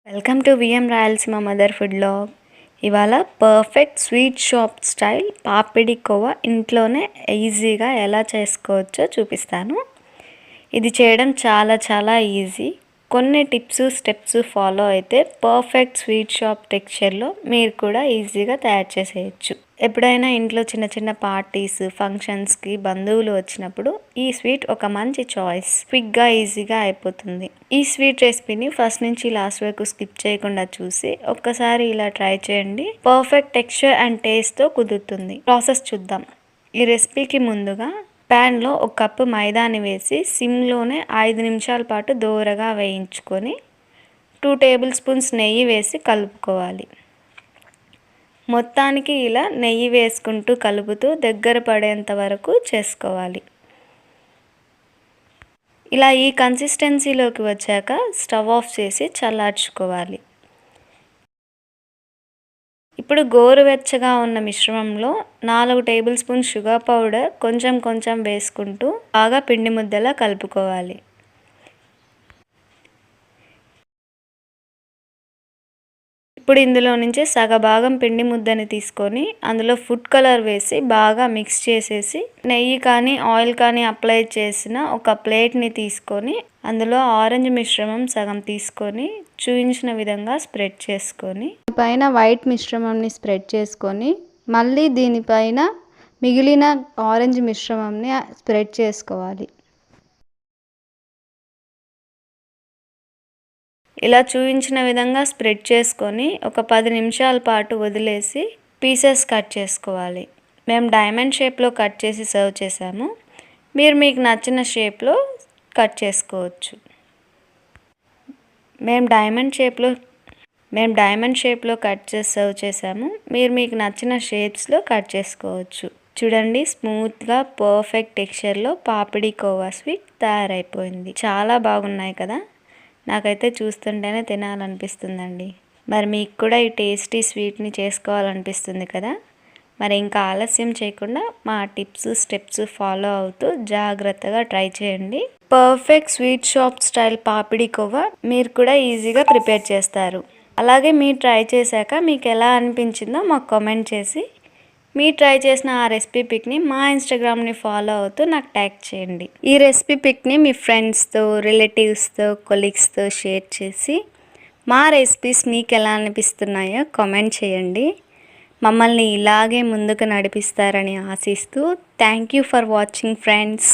Welcome to VM Rayalaseema mother food vlog. ఇవాళ perfect sweet shop style papidi kova ఇంట్లోనే ఈజీగా ఎలా చేసుకోవచ్చో చూపిస్తాను. ఇది చేయడం చాలా ఈజీ. కొన్ని టిప్స్ స్టెప్స్ ఫాలో అయితే పర్ఫెక్ట్ స్వీట్ షాప్ టెక్స్చర్లో మీరు కూడా ఈజీగా తయారు చేసేయచ్చు. ఎప్పుడైనా ఇంట్లో చిన్న పార్టీస్ ఫంక్షన్స్కి బంధువులు వచ్చినప్పుడు ఈ స్వీట్ ఒక మంచి చాయిస్. క్విక్గా ఈజీగా అయిపోతుంది. ఈ స్వీట్ రెసిపీని ఫస్ట్ నుంచి లాస్ట్ వరకు స్కిప్ చేయకుండా చూసి ఒక్కసారి ఇలా ట్రై చేయండి. పర్ఫెక్ట్ టెక్స్చర్ అండ్ టేస్ట్తో కుదురుతుంది. ప్రాసెస్ చూద్దాం. ఈ రెసిపీకి ముందుగా ప్యాన్లో ఒక కప్పు మైదాని వేసి సిమ్లోనే 5 నిమిషాల పాటు దోరగా వేయించుకొని 2 టేబుల్ స్పూన్స్ నెయ్యి వేసి కలుపుకోవాలి. మొత్తానికి ఇలా నెయ్యి వేసుకుంటూ కలుపుతూ దగ్గర పడేంత వరకు చేసుకోవాలి. ఇలా ఈ కన్సిస్టెన్సీలోకి వచ్చాక స్టవ్ ఆఫ్ చేసి చల్లార్చుకోవాలి. ఇప్పుడు గోరువెచ్చగా ఉన్న మిశ్రమంలో 4 టేబుల్ స్పూన్ షుగర్ పౌడర్ కొంచెం వేసుకుంటూ బాగా పిండి ముద్దలా కలుపుకోవాలి. ఇప్పుడు ఇందులో నుంచి సగభాగం పిండి ముద్దని తీసుకొని అందులో ఫుడ్ కలర్ వేసి బాగా మిక్స్ చేసేసి నెయ్యి కానీ ఆయిల్ కానీ అప్లై చేసిన ఒక ప్లేట్ని తీసుకొని అందులో ఆరెంజ్ మిశ్రమం సగం తీసుకొని చూపించిన విధంగా స్ప్రెడ్ చేసుకొని పైన వైట్ మిశ్రమంని స్ప్రెడ్ చేసుకొని మళ్ళీ దీనిపైన మిగిలిన ఆరెంజ్ మిశ్రమంని స్ప్రెడ్ చేసుకోవాలి. ఇలా చూపించిన విధంగా స్ప్రెడ్ చేసుకొని ఒక 10 నిమిషాల పాటు వదిలేసి పీసెస్ కట్ చేసుకోవాలి. మేము డైమండ్ షేప్లో కట్ చేసి సర్వ్ చేసాము. మీరు మీకు నచ్చిన షేప్లో కట్ చేసుకోవచ్చు. మేము డైమండ్ షేప్లో కట్ చేసి సర్వ్ చేసాము. మీరు మీకు నచ్చిన షేప్స్లో కట్ చేసుకోవచ్చు. చూడండి, స్మూత్గా పర్ఫెక్ట్ టెక్స్చర్లో పాపిడి కోవా స్వీట్ తయారైపోయింది. చాలా బాగున్నాయి కదా. నాకైతే చూస్తుంటేనే తినాలనిపిస్తుందండి. మరి మీకు కూడా ఈ టేస్టీ స్వీట్ని చేసుకోవాలనిపిస్తుంది కదా. మరి ఇంకా ఆలస్యం చేయకుండా మా టిప్స్ స్టెప్స్ ఫాలో అవుతూ జాగ్రత్తగా ట్రై చేయండి. Perfect sweet shop style papidi khoa మీరు కూడా ఈజీగా ప్రిపేర్ చేస్తారు. అలాగే మీరు ట్రై చేశాక మీకు ఎలా అనిపించిందో మాకు కామెంట్ చేసి మీరు ట్రై చేసిన ఆ రెసిపీ పిక్ని మా ఇన్స్టాగ్రామ్ని ఫాలో అవుతూ నాకు ట్యాగ్ చేయండి. ఈ రెసిపీ పిక్ని మీ ఫ్రెండ్స్తో రిలేటివ్స్తో కొలీగ్స్తో షేర్ చేసి మా రెసిపీస్ మీకు ఎలా అనిపిస్తున్నాయో కామెంట్ చేయండి. మమ్మల్ని ఇలాగే ముందుకు నడిపిస్తారని ఆశిస్తూ thank you for watching friends.